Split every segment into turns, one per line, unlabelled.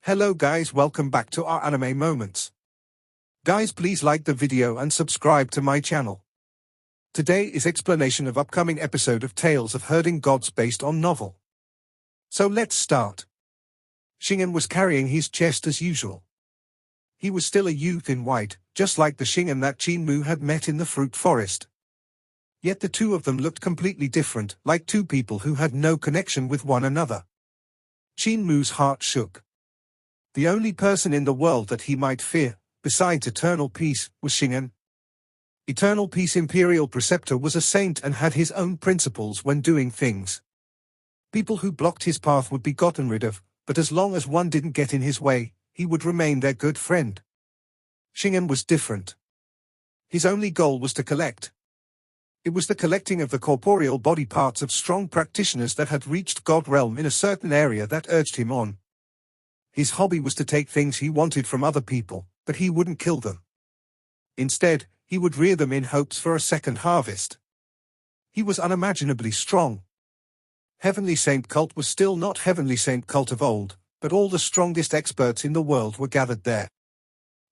Hello guys, welcome back to our anime moments. Guys, please like the video and subscribe to my channel. Today is explanation of upcoming episode of Tales of Herding Gods based on novel. So let's start. Shingan was carrying his chest as usual. He was still a youth in white, just like the Shingan that Qin Mu had met in the fruit forest. Yet the two of them looked completely different, like two people who had no connection with one another. Qin Mu's heart shook. The only person in the world that he might fear, besides eternal peace, was Shingan. Eternal Peace Imperial Preceptor was a saint and had his own principles when doing things. People who blocked his path would be gotten rid of, but as long as one didn't get in his way, he would remain their good friend. Shingan was different. His only goal was to collect. It was the collecting of the corporeal body parts of strong practitioners that had reached God realm in a certain area that urged him on. His hobby was to take things he wanted from other people, but he wouldn't kill them. Instead, he would rear them in hopes for a second harvest. He was unimaginably strong. Heavenly Saint Cult was still not Heavenly Saint Cult of old, but all the strongest experts in the world were gathered there.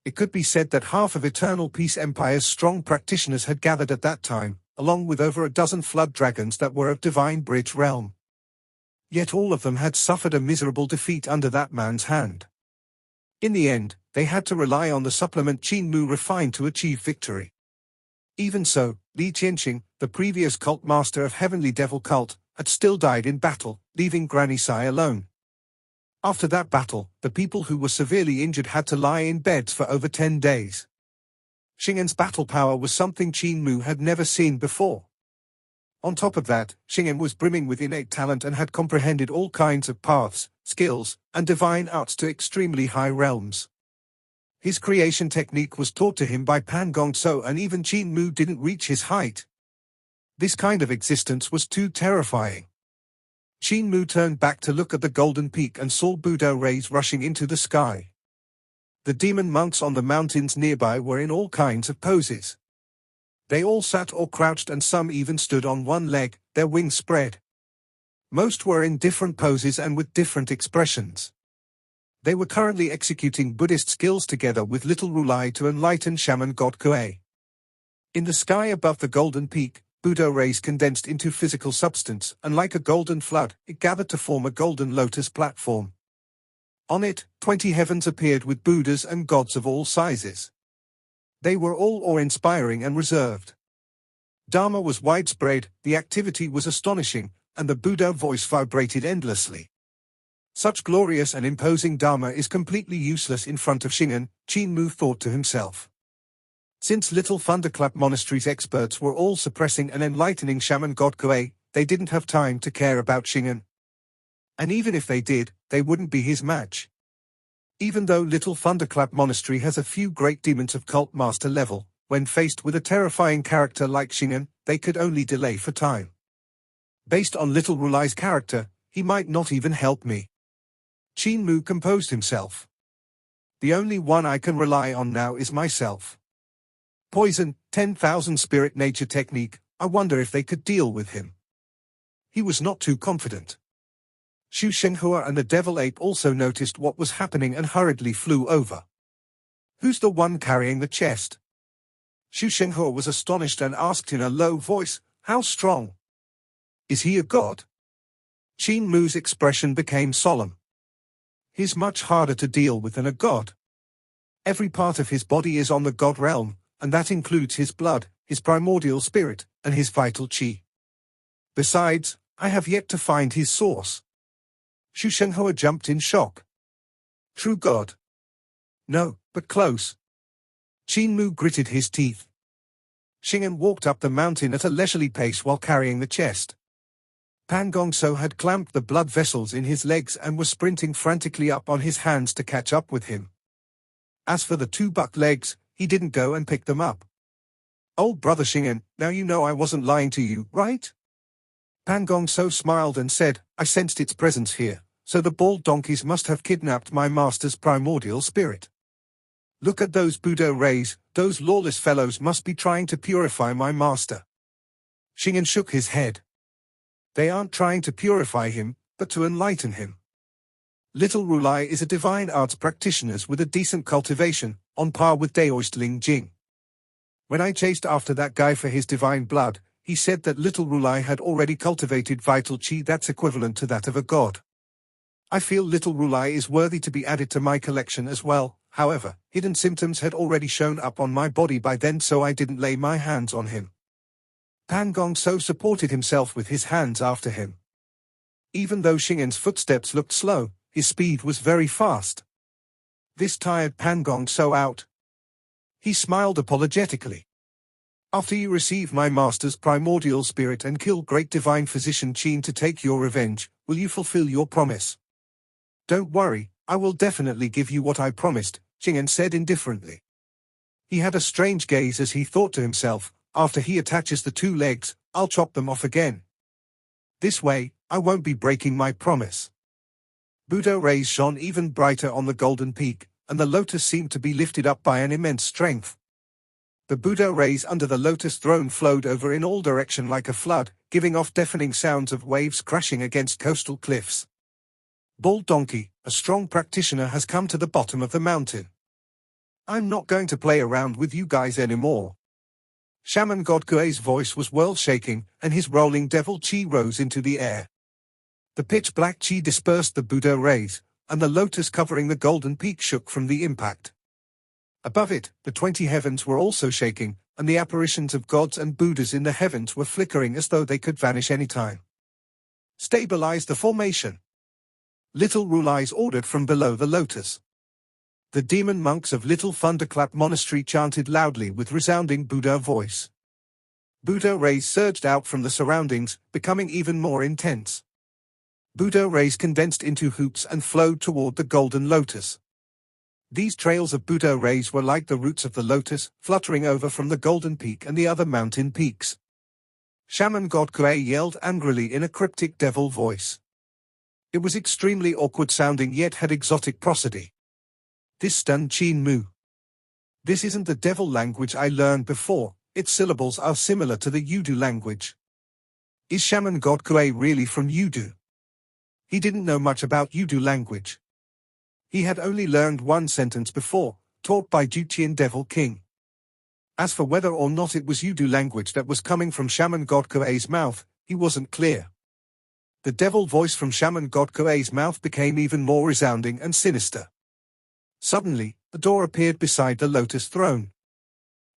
It could be said that half of Eternal Peace Empire's strong practitioners had gathered at that time, along with over a dozen flood dragons that were of Divine Bridge realm. Yet all of them had suffered a miserable defeat under that man's hand. In the end, they had to rely on the supplement Qin Mu refined to achieve victory. Even so, Li Qianqing, the previous cult master of Heavenly Devil Cult, had still died in battle, leaving Granny Sai alone. After that battle, the people who were severely injured had to lie in beds for over 10 days. Shingan's battle power was something Qin Mu had never seen before. On top of that, Shingan was brimming with innate talent and had comprehended all kinds of paths, skills, and divine arts to extremely high realms. His creation technique was taught to him by Pan Gongso, and even Qin Mu didn't reach his height. This kind of existence was too terrifying. Qin Mu turned back to look at the golden peak and saw Buddha rays rushing into the sky. The demon monks on the mountains nearby were in all kinds of poses. They all sat or crouched, and some even stood on one leg, their wings spread. Most were in different poses and with different expressions. They were currently executing Buddhist skills together with little Rulai to enlighten shaman god Kuei. In the sky above the golden peak, Buddha rays condensed into physical substance, and like a golden flood, it gathered to form a golden lotus platform. On it, 20 heavens appeared with Buddhas and gods of all sizes. They were all awe-inspiring and reserved. Dharma was widespread, the activity was astonishing, and the Buddha voice vibrated endlessly. Such glorious and imposing Dharma is completely useless in front of Shingan, Qin Mu thought to himself. Since Little Thunderclap Monastery's experts were all suppressing and enlightening shaman god Kuei, they didn't have time to care about Shingan. And even if they did, they wouldn't be his match. Even though Little Thunderclap Monastery has a few great demons of cult master level, when faced with a terrifying character like Shingan, they could only delay for time. Based on Little Rulai's character, he might not even help me. Qin Mu composed himself. The only one I can rely on now is myself. Poison, 10,000 spirit nature technique, I wonder if they could deal with him. He was not too confident. Xu Shenghua and the devil ape also noticed what was happening and hurriedly flew over. Who's the one carrying the chest? Xu Shenghua was astonished and asked in a low voice, how strong? Is he a god? Qin Mu's expression became solemn. He's much harder to deal with than a god. Every part of his body is on the god realm, and that includes his blood, his primordial spirit, and his vital qi. Besides, I have yet to find his source. Xu Shenghua jumped in shock. True god? No, but close. Qin Mu gritted his teeth. Shingan walked up the mountain at a leisurely pace while carrying the chest. Pan Gongso had clamped the blood vessels in his legs and was sprinting frantically up on his hands to catch up with him. As for the two buck legs, he didn't go and pick them up. Old brother Shingan, now you know I wasn't lying to you, right? Pan Gongso smiled and said, I sensed its presence here, so the bald donkeys must have kidnapped my master's primordial spirit. Look at those Buddha rays, those lawless fellows must be trying to purify my master. Shingan shook his head. They aren't trying to purify him, but to enlighten him. Little Rulai is a divine arts practitioner with a decent cultivation, on par with Daoistling Jing. When I chased after that guy for his divine blood, he said that Little Rulai had already cultivated vital chi that's equivalent to that of a god. I feel Little Rulai is worthy to be added to my collection as well. However, hidden symptoms had already shown up on my body by then, so I didn't lay my hands on him. Pan Gong So supported himself with his hands after him. Even though Shingan's footsteps looked slow, his speed was very fast. This tired Pan Gong So out. He smiled apologetically. After you receive my master's primordial spirit and kill great divine physician Qin to take your revenge, will you fulfill your promise? Don't worry, I will definitely give you what I promised, Shingan said indifferently. He had a strange gaze as he thought to himself, after he attaches the two legs, I'll chop them off again. This way, I won't be breaking my promise. Buddha rays shone even brighter on the golden peak, and the lotus seemed to be lifted up by an immense strength. The Buddha rays under the lotus throne flowed over in all directions like a flood, giving off deafening sounds of waves crashing against coastal cliffs. Bald Donkey, a strong practitioner, has come to the bottom of the mountain. I'm not going to play around with you guys anymore. Shaman God Kuei's voice was world-shaking, and his rolling devil chi rose into the air. The pitch-black chi dispersed the Buddha rays, and the lotus covering the golden peak shook from the impact. Above it, the 20 heavens were also shaking, and the apparitions of gods and Buddhas in the heavens were flickering as though they could vanish any time. Stabilize the formation. Little Rulai's ordered from below the lotus. The demon monks of Little Thunderclap Monastery chanted loudly with resounding Buddha voice. Buddha rays surged out from the surroundings, becoming even more intense. Buddha rays condensed into hoops and flowed toward the golden lotus. These trails of Buddha rays were like the roots of the lotus, fluttering over from the golden peak and the other mountain peaks. Shaman God Kuei yelled angrily in a cryptic devil voice. It was extremely awkward sounding yet had exotic prosody. This stunned Qin Mu. This isn't the devil language I learned before, its syllables are similar to the Yudu language. Is Shaman God Kuei really from Yudu? He didn't know much about Yudu language. He had only learned one sentence before, taught by Juqian Devil King. As for whether or not it was Yudu language that was coming from Shaman God Kuei's mouth, he wasn't clear. The devil voice from Shaman God Kuei's mouth became even more resounding and sinister. Suddenly, a door appeared beside the lotus throne.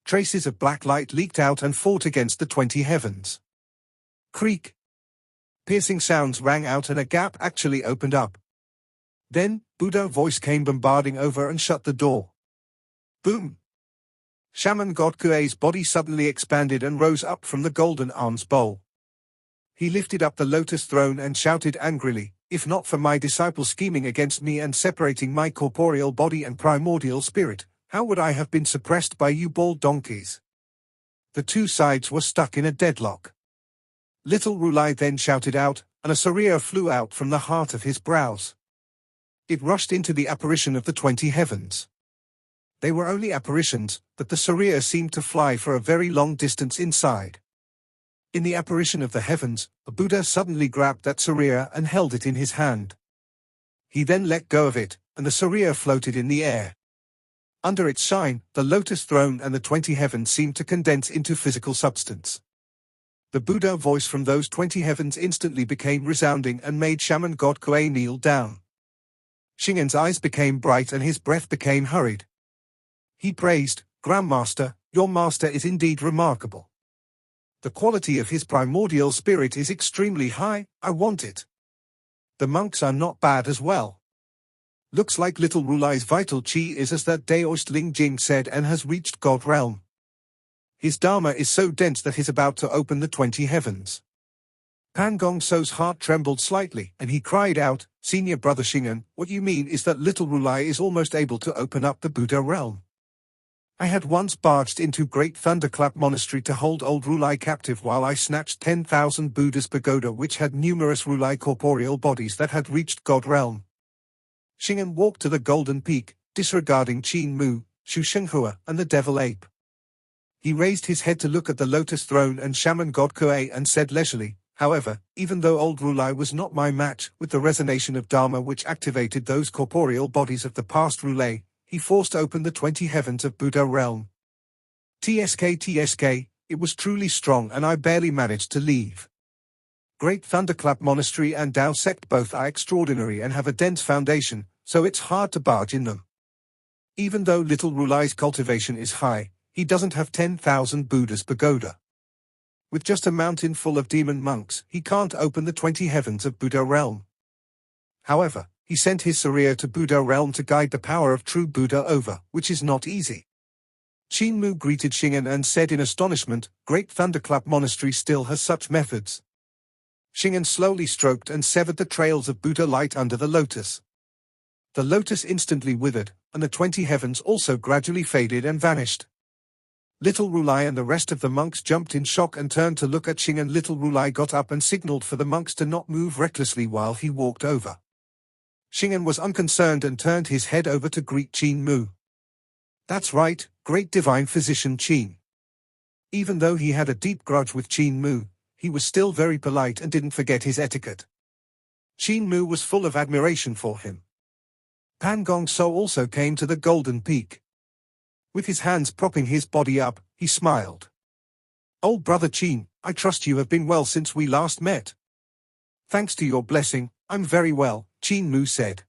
Traces of black light leaked out and fought against the 20 heavens. Creak. Piercing sounds rang out and a gap actually opened up. Then, Buddha voice came bombarding over and shut the door. Boom! Shaman God Kuei's body suddenly expanded and rose up from the golden arms bowl. He lifted up the lotus throne and shouted angrily, if not for my disciple scheming against me and separating my corporeal body and primordial spirit, how would I have been suppressed by you bald donkeys? The two sides were stuck in a deadlock. Little Rulai then shouted out, and a surya flew out from the heart of his brows. It rushed into the apparition of the 20 heavens. They were only apparitions, but the surya seemed to fly for a very long distance inside. In the apparition of the heavens, a Buddha suddenly grabbed that surya and held it in his hand. He then let go of it, and the surya floated in the air. Under its shine, the lotus throne and the 20 heavens seemed to condense into physical substance. The Buddha voice from those 20 heavens instantly became resounding and made Shaman God Kuei kneel down. Shingan's eyes became bright and his breath became hurried. He praised, Grandmaster, your master is indeed remarkable. The quality of his primordial spirit is extremely high, I want it. The monks are not bad as well. Looks like Little Rulai's vital chi is as that Daoistling Jing said and has reached God realm. His dharma is so dense that he's about to open the 20 heavens. Pan Gong So's heart trembled slightly, and he cried out, Senior Brother Shingan, what you mean is that Little Rulai is almost able to open up the Buddha realm. I had once barged into Great Thunderclap Monastery to hold old Rulai captive while I snatched 10,000 Buddha's pagoda which had numerous Rulai corporeal bodies that had reached God realm. Shingan walked to the golden peak, disregarding Qin Mu, Shu Shenghua, and the devil ape. He raised his head to look at the lotus throne and Shaman God Kuei and said leisurely, However, even though old Rulai was not my match, with the resonation of Dharma which activated those corporeal bodies of the past Rulai, he forced open the 20 heavens of Buddha realm. TSK, it was truly strong and I barely managed to leave. Great Thunderclap Monastery and Tao sect both are extraordinary and have a dense foundation, so it's hard to barge in them. Even though little Rulai's cultivation is high, he doesn't have 10,000 Buddhas pagoda. With just a mountain full of demon monks, he can't open the 20 heavens of Buddha realm. However, he sent his Surya to Buddha realm to guide the power of true Buddha over, which is not easy. Qin Mu greeted Shingan and said in astonishment, "Great Thunderclap Monastery still has such methods." Shingan slowly stroked and severed the trails of Buddha light under the lotus. The lotus instantly withered, and the 20 heavens also gradually faded and vanished. Little Rulai and the rest of the monks jumped in shock and turned to look at Shingan. Little Rulai got up and signaled for the monks to not move recklessly while he walked over. Shingan was unconcerned and turned his head over to greet Qin Mu. "That's right, great divine physician Qin." Even though he had a deep grudge with Qin Mu, he was still very polite and didn't forget his etiquette. Qin Mu was full of admiration for him. Pan Gong So also came to the Golden Peak. With his hands propping his body up, he smiled. "Old brother Qin, I trust you have been well since we last met." "Thanks to your blessing, I'm very well," Qin Mu said.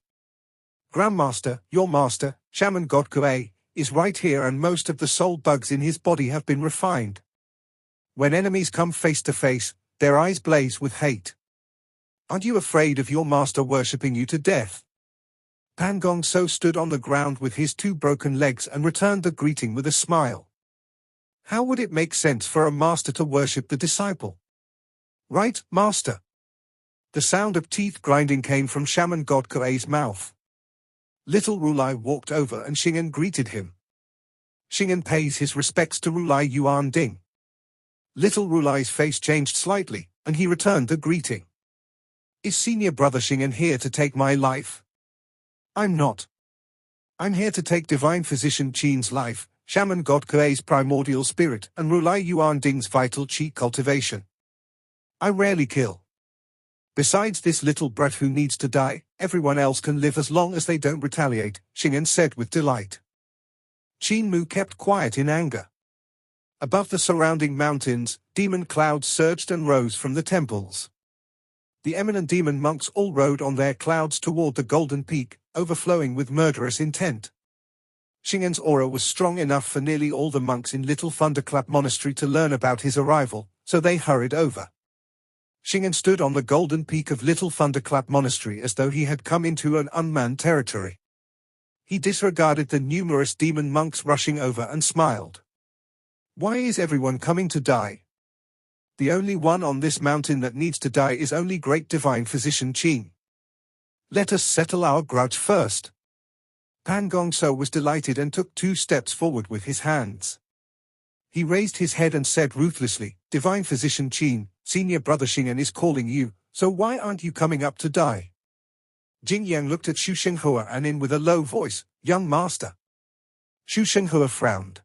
"Grandmaster, your master, Shaman God Kuei, is right here and most of the soul bugs in his body have been refined. When enemies come face to face, their eyes blaze with hate. Aren't you afraid of your master worshipping you to death?" Pan Gong So stood on the ground with his two broken legs and returned the greeting with a smile. How would it make sense for a master to worship the disciple? "Right, master." The sound of teeth grinding came from Shaman God Kuei's mouth. Little Rulai walked over and Shingan greeted him. Shingan pays his respects to Rulai Yuan Ding. Little Rulai's face changed slightly, and he returned the greeting. "Is senior brother Shingan here to take my life?" "I'm not. I'm here to take divine physician Qin's life, Shaman God Kuei's primordial spirit, and Rulai Yuan Ding's vital qi cultivation. I rarely kill. Besides this little brat who needs to die, everyone else can live as long as they don't retaliate," Shingan said with delight. Qin Mu kept quiet in anger. Above the surrounding mountains, demon clouds surged and rose from the temples. The eminent demon monks all rode on their clouds toward the Golden Peak, overflowing with murderous intent. Shingan's aura was strong enough for nearly all the monks in Little Thunderclap Monastery to learn about his arrival, so they hurried over. Shingan stood on the Golden Peak of Little Thunderclap Monastery as though he had come into an unmanned territory. He disregarded the numerous demon monks rushing over and smiled. "Why is everyone coming to die? The only one on this mountain that needs to die is only great divine physician Qin. Let us settle our grudge first." Pan Gong So was delighted and took 2 steps forward with his hands. He raised his head and said ruthlessly, "Divine physician Qin, senior brother Shingan is calling you, so why aren't you coming up to die?" Jing Yang looked at Xu Shenghua and in with a low voice, "Young master." Xu Shenghua frowned.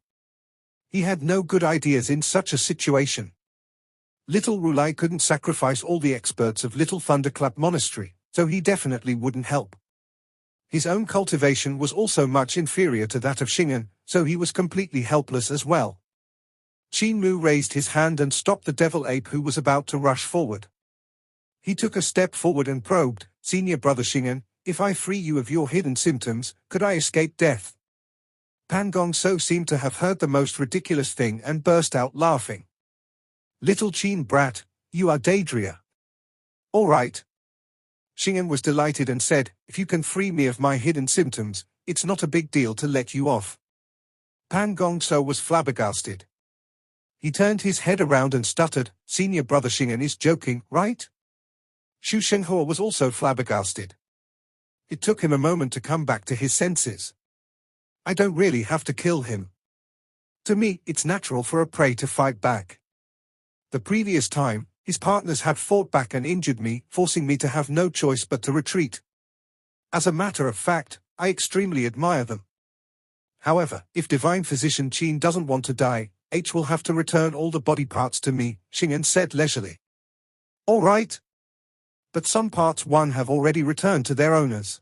He had no good ideas in such a situation. Little Rulai couldn't sacrifice all the experts of Little Thunderclap Monastery, so he definitely wouldn't help. His own cultivation was also much inferior to that of Shingan, so he was completely helpless as well. Qin Mu raised his hand and stopped the devil ape who was about to rush forward. He took a step forward and probed, "Senior brother Shingan, if I free you of your hidden symptoms, could I escape death?" Pan Gong So seemed to have heard the most ridiculous thing and burst out laughing. "Little Qin brat, you are Daedria." "All right." Shingan was delighted and said, "If you can free me of my hidden symptoms, it's not a big deal to let you off." Pan Gong So was flabbergasted. He turned his head around and stuttered, "Senior brother Shingan is joking, right?" Xu Shenghua was also flabbergasted. It took him a moment to come back to his senses. "I don't really have to kill him. To me, it's natural for a prey to fight back. The previous time, his partners had fought back and injured me, forcing me to have no choice but to retreat. As a matter of fact, I extremely admire them. However, if divine physician Qin doesn't want to die, H will have to return all the body parts to me," Shingan said leisurely. All right. But some parts 1 have already returned to their owners.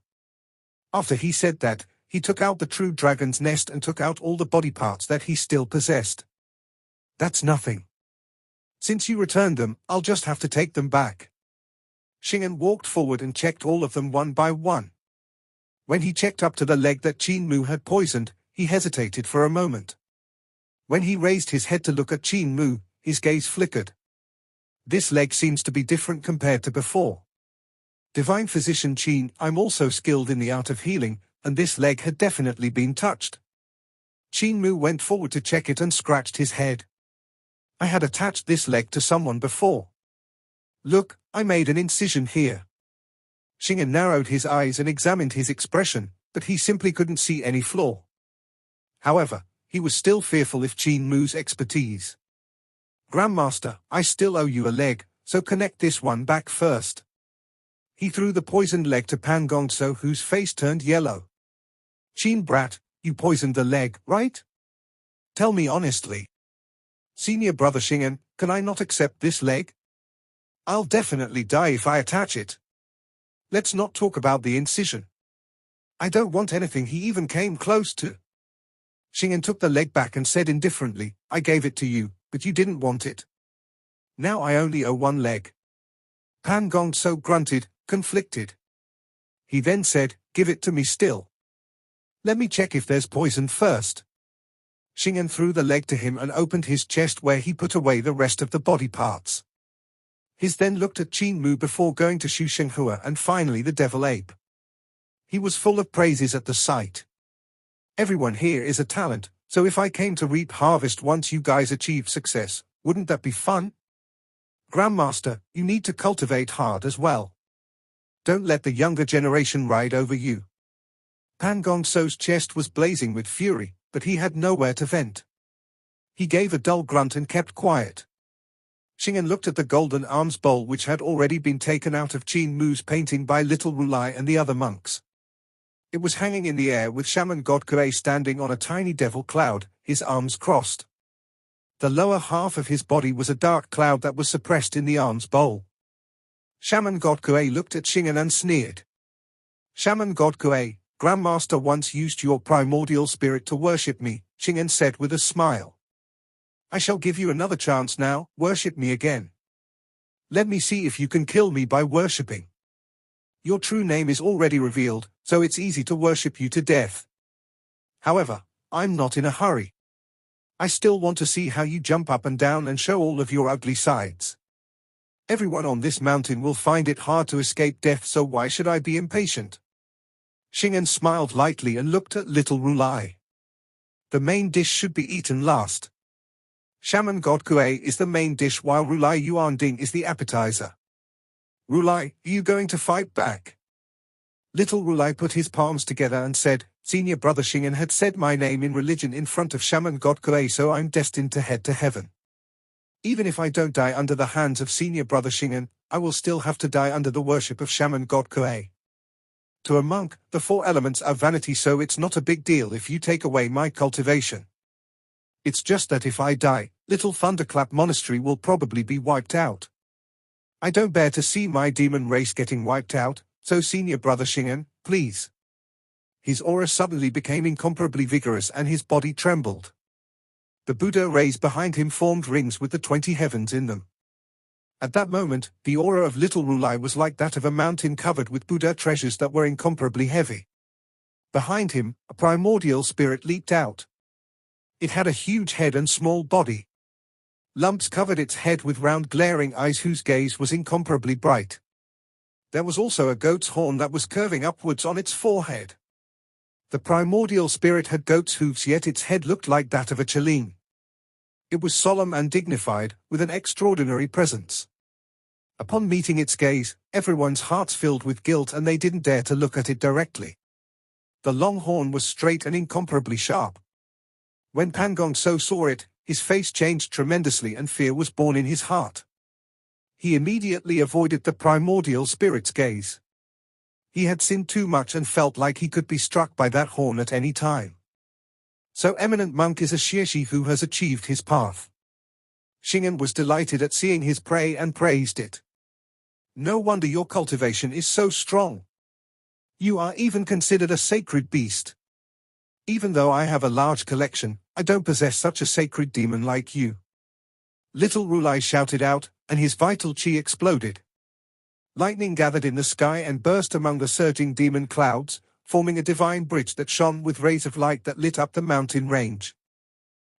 After he said that, he took out the true dragon's nest and took out all the body parts that he still possessed. That's nothing. Since you returned them, I'll just have to take them back. Shingan walked forward and checked all of them one by one. When he checked up to the leg that Qin Mu had poisoned, he hesitated for a moment. When he raised his head to look at Qin Mu, his gaze flickered. This leg seems to be different compared to before. Divine Physician Qin, I'm also skilled in the art of healing, and this leg had definitely been touched. Qin Mu went forward to check it and scratched his head. I had attached this leg to someone before. Look, I made an incision here. Shingan narrowed his eyes and examined his expression, but he simply couldn't see any flaw. However, he was still fearful of Qin Mu's expertise. Grandmaster, I still owe you a leg, so connect this one back first. He threw the poisoned leg to Pan Gongso, whose face turned yellow. Qin brat, you poisoned the leg, right? Tell me honestly. Senior brother Shingan, can I not accept this leg? I'll definitely die if I attach it. Let's not talk about the incision. I don't want anything he even came close to. Shingan took the leg back and said indifferently, I gave it to you, but you didn't want it. Now I only owe one leg. Pan Gongso grunted, conflicted. He then said, give it to me still. Let me check if there's poison first. Shingan threw the leg to him and opened his chest where he put away the rest of the body parts. He then looked at Qin Mu before going to Shu Shenghua and finally the devil ape. He was full of praises at the sight. Everyone here is a talent, so if I came to reap harvest once you guys achieve success, wouldn't that be fun? Grandmaster, you need to cultivate hard as well. Don't let the younger generation ride over you. Pan Gongso's chest was blazing with fury, but he had nowhere to vent. He gave a dull grunt and kept quiet. Shingan looked at the golden arms bowl which had already been taken out of Qin Mu's painting by Little Rulai and the other monks. It was hanging in the air with Shaman God Kuei standing on a tiny devil cloud, his arms crossed. The lower half of his body was a dark cloud that was suppressed in the arms bowl. Shaman God Kuei looked at Shingan and sneered. Shaman God Kuei, Grandmaster once used your primordial spirit to worship me, Shingan said with a smile. I shall give you another chance now, worship me again. Let me see if you can kill me by worshipping. Your true name is already revealed, so it's easy to worship you to death. However, I'm not in a hurry. I still want to see how you jump up and down and show all of your ugly sides. Everyone on this mountain will find it hard to escape death, so why should I be impatient? Shingan smiled lightly and looked at Little Rulai. The main dish should be eaten last. Shaman God Kuei is the main dish while Rulai Yuanding is the appetizer. Rulai, are you going to fight back? Little Rulai put his palms together and said, Senior brother Shingan had said my name in religion in front of Shaman God Kuei, so I'm destined to head to heaven. Even if I don't die under the hands of Senior brother Shingan, I will still have to die under the worship of Shaman God Kuei. To a monk, the 4 elements are vanity, so it's not a big deal if you take away my cultivation. It's just that if I die, Little Thunderclap Monastery will probably be wiped out. I don't bear to see my demon race getting wiped out, so Senior brother Shingan, please. His aura suddenly became incomparably vigorous and his body trembled. The Buddha rays behind him formed rings with the 20 heavens in them. At that moment, the aura of Little Rulai was like that of a mountain covered with Buddha treasures that were incomparably heavy. Behind him, a primordial spirit leaped out. It had a huge head and small body. Lumps covered its head with round glaring eyes whose gaze was incomparably bright. There was also a goat's horn that was curving upwards on its forehead. The primordial spirit had goat's hooves, yet its head looked like that of a Chelin. It was solemn and dignified, with an extraordinary presence. Upon meeting its gaze, everyone's hearts filled with guilt and they didn't dare to look at it directly. The long horn was straight and incomparably sharp. When Pan Gongso saw it, his face changed tremendously and fear was born in his heart. He immediately avoided the primordial spirit's gaze. He had sinned too much and felt like he could be struck by that horn at any time. So eminent monk is a Shieshi who has achieved his path. Shingan was delighted at seeing his prey and praised it. No wonder your cultivation is so strong. You are even considered a sacred beast. Even though I have a large collection, I don't possess such a sacred demon like you. Little Rulai shouted out, and his vital chi exploded. Lightning gathered in the sky and burst among the surging demon clouds, forming a divine bridge that shone with rays of light that lit up the mountain range.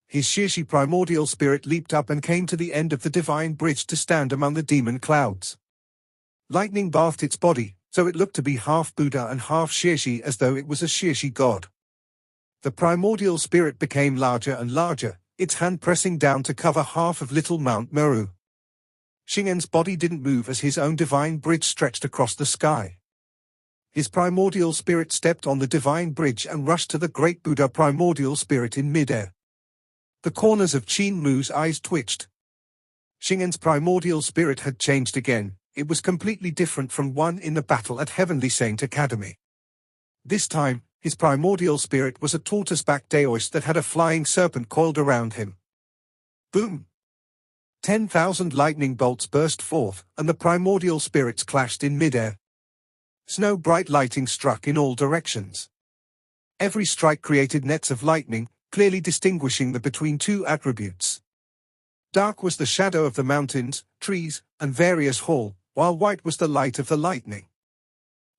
His Shirshi primordial spirit leaped up and came to the end of the divine bridge to stand among the demon clouds. Lightning bathed its body, so it looked to be half Buddha and half Shirshi, as though it was a Shirshi god. The primordial spirit became larger and larger, its hand pressing down to cover half of Little Mount Meru. Shingan's body didn't move as his own divine bridge stretched across the sky. His primordial spirit stepped on the divine bridge and rushed to the great Buddha primordial spirit in midair. The corners of Qin Mu's eyes twitched. Shingan's primordial spirit had changed again. It was completely different from one in the battle at Heavenly Saint Academy. This time, his primordial spirit was a tortoise-backed daoist that had a flying serpent coiled around him. Boom! 10,000 lightning bolts burst forth, and the primordial spirits clashed in midair. Snow-bright lighting struck in all directions. Every strike created nets of lightning, clearly distinguishing between two attributes. Dark was the shadow of the mountains, trees, and various hall, while white was the light of the lightning.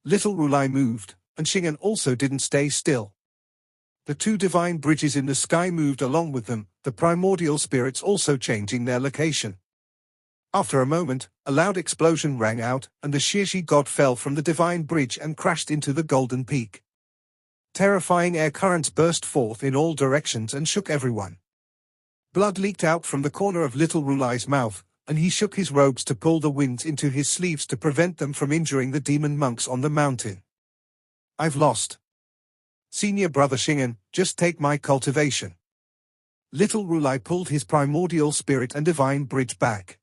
Little Rulai moved, and Shingan also didn't stay still. The two divine bridges in the sky moved along with them, the primordial spirits also changing their location. After a moment, a loud explosion rang out, and the Shirshi god fell from the divine bridge and crashed into the golden peak. Terrifying air currents burst forth in all directions and shook everyone. Blood leaked out from the corner of Little Rulai's mouth, and he shook his robes to pull the winds into his sleeves to prevent them from injuring the demon monks on the mountain. I've lost. Senior brother Shingan, just take my cultivation. Little Rulai pulled his primordial spirit and divine bridge back.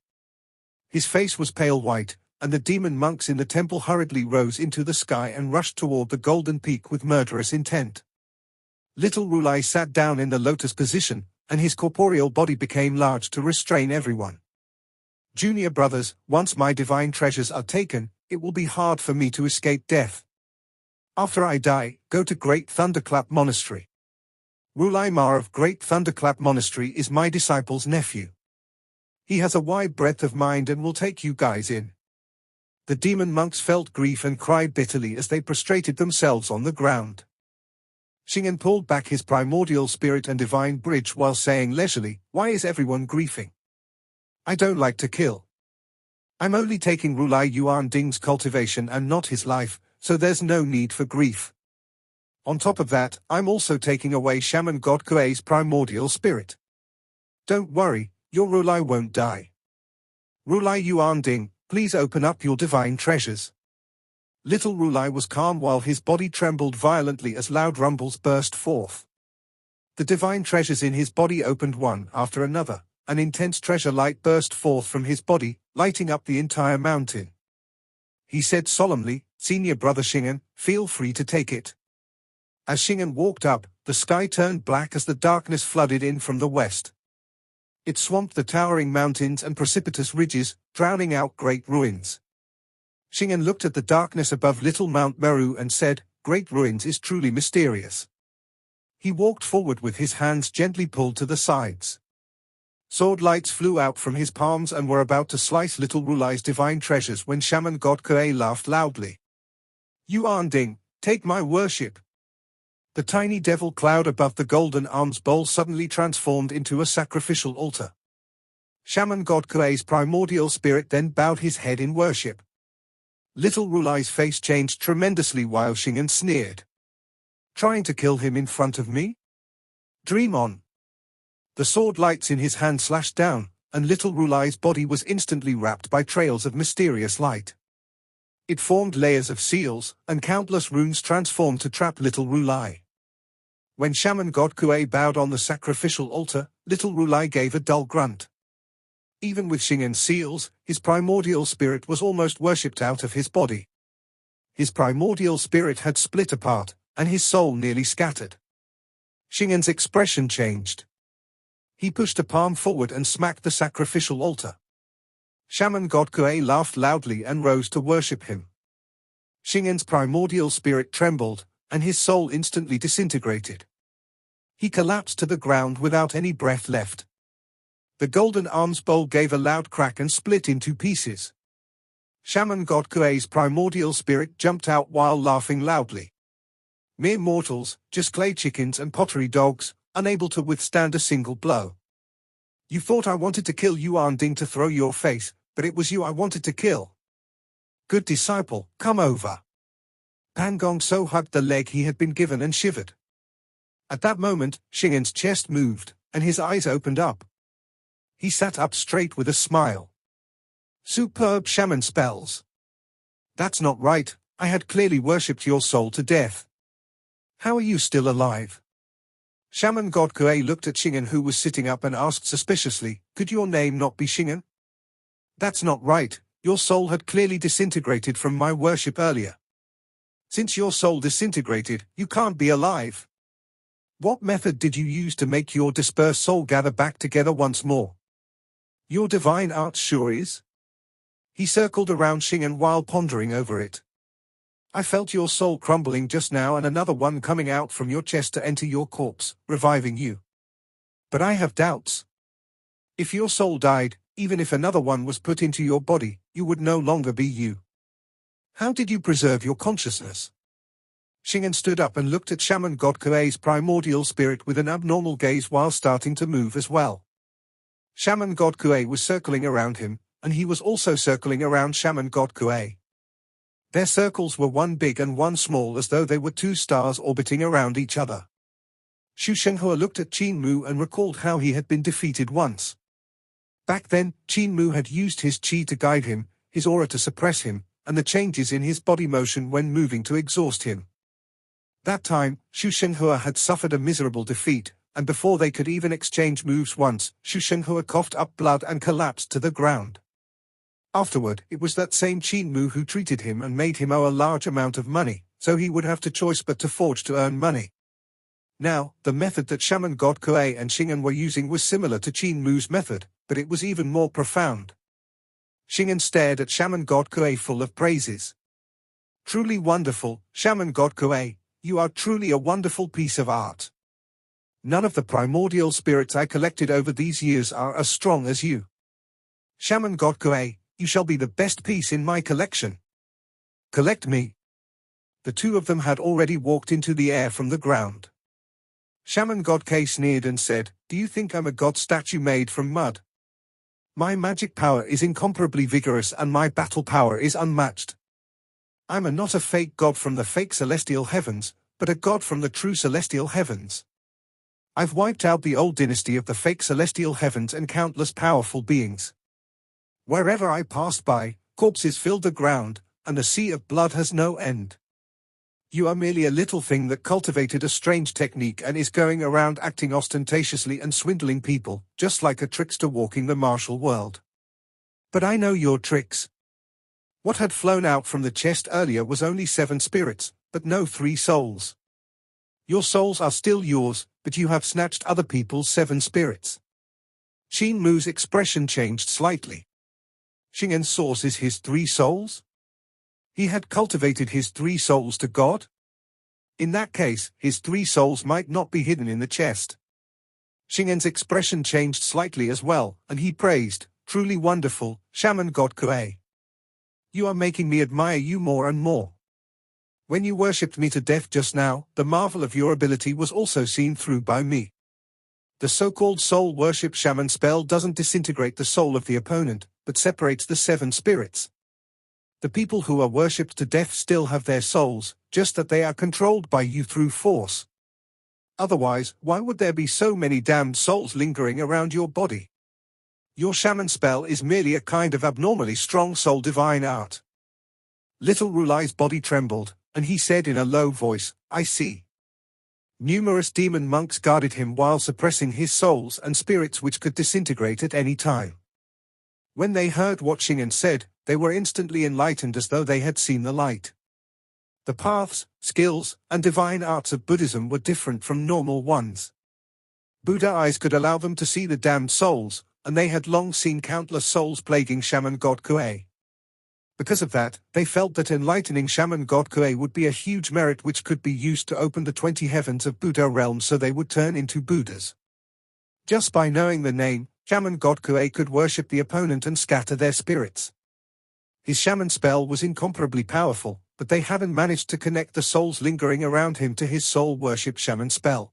His face was pale white, and the demon monks in the temple hurriedly rose into the sky and rushed toward the golden peak with murderous intent. Little Rulai sat down in the lotus position, and his corporeal body became large to restrain everyone. Junior brothers, once my divine treasures are taken, it will be hard for me to escape death. After I die, go to Great Thunderclap Monastery. Rulai Ma of Great Thunderclap Monastery is my disciple's nephew. He has a wide breadth of mind and will take you guys in. The demon monks felt grief and cried bitterly as they prostrated themselves on the ground. Shingan pulled back his primordial spirit and divine bridge while saying leisurely, "Why is everyone grieving? I don't like to kill. I'm only taking Rulai Yuan Ding's cultivation and not his life, so there's no need for grief. On top of that, I'm also taking away Shaman God Kuei's primordial spirit. Don't worry, your Rulai won't die. Rulai Yuan Ding, please open up your divine treasures." Little Rulai was calm while his body trembled violently as loud rumbles burst forth. The divine treasures in his body opened one after another. An intense treasure light burst forth from his body, lighting up the entire mountain. He said solemnly, "Senior brother Shingan, feel free to take it." As Shingan walked up, the sky turned black as the darkness flooded in from the west. It swamped the towering mountains and precipitous ridges, drowning out great ruins. Shingan looked at the darkness above Little Mount Meru and said, "Great ruins is truly mysterious." He walked forward with his hands gently pulled to the sides. Sword lights flew out from his palms and were about to slice Little Rulai's divine treasures when Shaman God Kuei laughed loudly. "Yuan Ding, take my worship." The tiny devil cloud above the golden alms bowl suddenly transformed into a sacrificial altar. Shaman God Kuei's primordial spirit then bowed his head in worship. Little Rulai's face changed tremendously while Shingan sneered. "Trying to kill him in front of me? Dream on." The sword lights in his hand slashed down, and Little Rulai's body was instantly wrapped by trails of mysterious light. It formed layers of seals, and countless runes transformed to trap Little Rulai. When Shaman God Kuei bowed on the sacrificial altar, Little Rulai gave a dull grunt. Even with Shingan's seals, his primordial spirit was almost worshipped out of his body. His primordial spirit had split apart, and his soul nearly scattered. Shingan's expression changed. He pushed a palm forward and smacked the sacrificial altar. Shaman god Kuei laughed loudly and rose to worship him. Shingan's primordial spirit trembled, and his soul instantly disintegrated. He collapsed to the ground without any breath left. The golden alms bowl gave a loud crack and split in two pieces. Shaman god Kuei's primordial spirit jumped out while laughing loudly. Mere mortals, just clay chickens and pottery dogs, unable to withstand a single blow. You thought I wanted to kill you Anding to throw your face, but it was you I wanted to kill. Good disciple, come over. Pangong So hugged the leg he had been given and shivered. At that moment, Shingan's chest moved, and his eyes opened up. He sat up straight with a smile. Superb shaman spells. That's not right, I had clearly worshipped your soul to death. How are you still alive? Shaman god Kuei looked at Shingan who was sitting up and asked suspiciously, could your name not be Shingan? That's not right, your soul had clearly disintegrated from my worship earlier. Since your soul disintegrated, you can't be alive. What method did you use to make your dispersed soul gather back together once more? Your divine art sure is. He circled around Shingan while pondering over it. I felt your soul crumbling just now and another one coming out from your chest to enter your corpse, reviving you. But I have doubts. If your soul died, even if another one was put into your body, you would no longer be you. How did you preserve your consciousness? Shingan stood up and looked at Shaman god Kuei's primordial spirit with an abnormal gaze while starting to move as well. Shaman god Kuei was circling around him, and he was also circling around Shaman god Kuei. Their circles were one big and one small as though they were two stars orbiting around each other. Xu Shenghua looked at Qin Mu and recalled how he had been defeated once. Back then, Qin Mu had used his qi to guide him, his aura to suppress him, and the changes in his body motion when moving to exhaust him. That time, Xu Shenghua had suffered a miserable defeat, and before they could even exchange moves once, Xu Shenghua coughed up blood and collapsed to the ground. Afterward, it was that same Qin Mu who treated him and made him owe a large amount of money, so he would have to choice but to forge to earn money. Now, the method that Shaman god Kuei and Shingan were using was similar to Qin Mu's method, but it was even more profound. Shingan stared at Shaman god Kuei full of praises. Truly wonderful, Shaman god Kuei, you are truly a wonderful piece of art. None of the primordial spirits I collected over these years are as strong as you. Shaman god Kuei, you shall be the best piece in my collection. Collect me. The two of them had already walked into the air from the ground. Shaman god Kuei sneered and said, do you think I'm a god statue made from mud? My magic power is incomparably vigorous and my battle power is unmatched. I'm not a fake god from the fake celestial heavens, but a god from the true celestial heavens. I've wiped out the old dynasty of the fake celestial heavens and countless powerful beings. Wherever I passed by, corpses filled the ground, and the sea of blood has no end. You are merely a little thing that cultivated a strange technique and is going around acting ostentatiously and swindling people, just like a trickster walking the martial world. But I know your tricks. What had flown out from the chest earlier was only 7 spirits, but no 3 souls. Your souls are still yours, but you have snatched other people's 7 spirits. Qin Mu's expression changed slightly. Shingan's source is his 3 souls? He had cultivated his 3 souls to God? In that case, his 3 souls might not be hidden in the chest. Shingan's expression changed slightly as well, and he praised, truly wonderful, Shaman god Kuei. You are making me admire you more and more. When you worshipped me to death just now, the marvel of your ability was also seen through by me. The so-called soul worship shaman spell doesn't disintegrate the soul of the opponent, but separates the 7 spirits. The people who are worshipped to death still have their souls, just that they are controlled by you through force. Otherwise, why would there be so many damned souls lingering around your body? Your shaman spell is merely a kind of abnormally strong soul divine art. Little Rulai's body trembled, and he said in a low voice, I see. Numerous demon monks guarded him while suppressing his souls and spirits which could disintegrate at any time. When they heard what Shingan said, they were instantly enlightened as though they had seen the light. The paths, skills, and divine arts of Buddhism were different from normal ones. Buddha eyes could allow them to see the damned souls, and they had long seen countless souls plaguing shaman god Kuei. Because of that, they felt that enlightening shaman god Kuei would be a huge merit which could be used to open the 20 heavens of Buddha realms so they would turn into Buddhas. Just by knowing the name, shaman god Kuei could worship the opponent and scatter their spirits. His shaman spell was incomparably powerful, but they hadn't managed to connect the souls lingering around him to his soul worship shaman spell.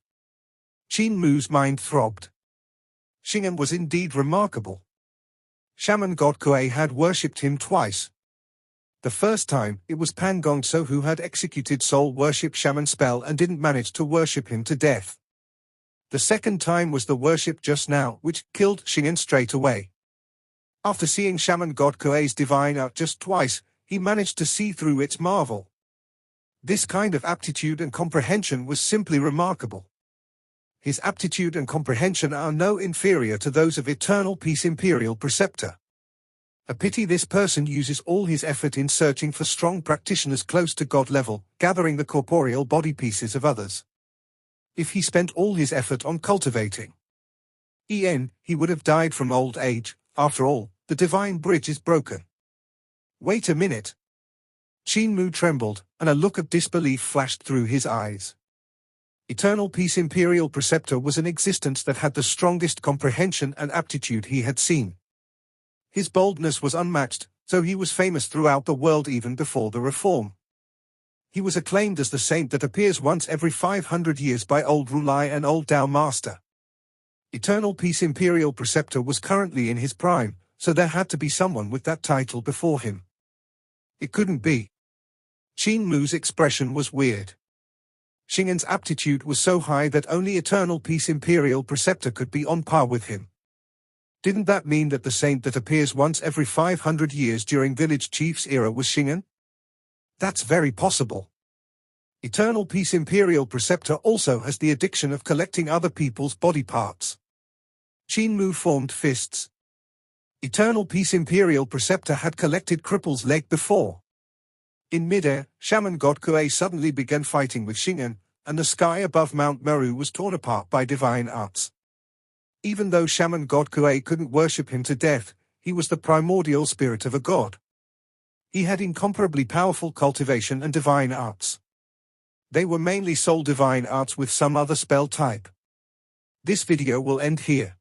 Qin Mu's mind throbbed. Shingan was indeed remarkable. Shaman god Kuei had worshipped him twice. The first time, it was Pan Gongso who had executed soul worship shaman spell and didn't manage to worship him to death. The second time was the worship just now, which killed Shingan straight away. After seeing shaman god Kuei's divine art just twice, he managed to see through its marvel. This kind of aptitude and comprehension was simply remarkable. His aptitude and comprehension are no inferior to those of Eternal Peace Imperial Preceptor. A pity this person uses all his effort in searching for strong practitioners close to God level, gathering the corporeal body pieces of others. If he spent all his effort on cultivating he would have died from old age. After all, the divine bridge is broken. Wait a minute. Qin Mu trembled, and a look of disbelief flashed through his eyes. Eternal Peace Imperial Preceptor was an existence that had the strongest comprehension and aptitude he had seen. His boldness was unmatched, so he was famous throughout the world even before the reform. He was acclaimed as the saint that appears once every 500 years by Old Rulai and Old Tao Master. Eternal Peace Imperial Preceptor was currently in his prime, so there had to be someone with that title before him. It couldn't be. Qin Mu's expression was weird. Shingan's aptitude was so high that only Eternal Peace Imperial Preceptor could be on par with him. Didn't that mean that the saint that appears once every 500 years during Village Chief's era was Shingan? That's very possible. Eternal Peace Imperial Preceptor also has the addiction of collecting other people's body parts. Qin Mu formed fists. Eternal Peace Imperial Preceptor had collected Cripple's leg before. In midair, shaman god Kuei suddenly began fighting with Shingan, and the sky above Mount Meru was torn apart by divine arts. Even though shaman god Kuei couldn't worship him to death, he was the primordial spirit of a god. He had incomparably powerful cultivation and divine arts. They were mainly soul divine arts with some other spell type. This video will end here.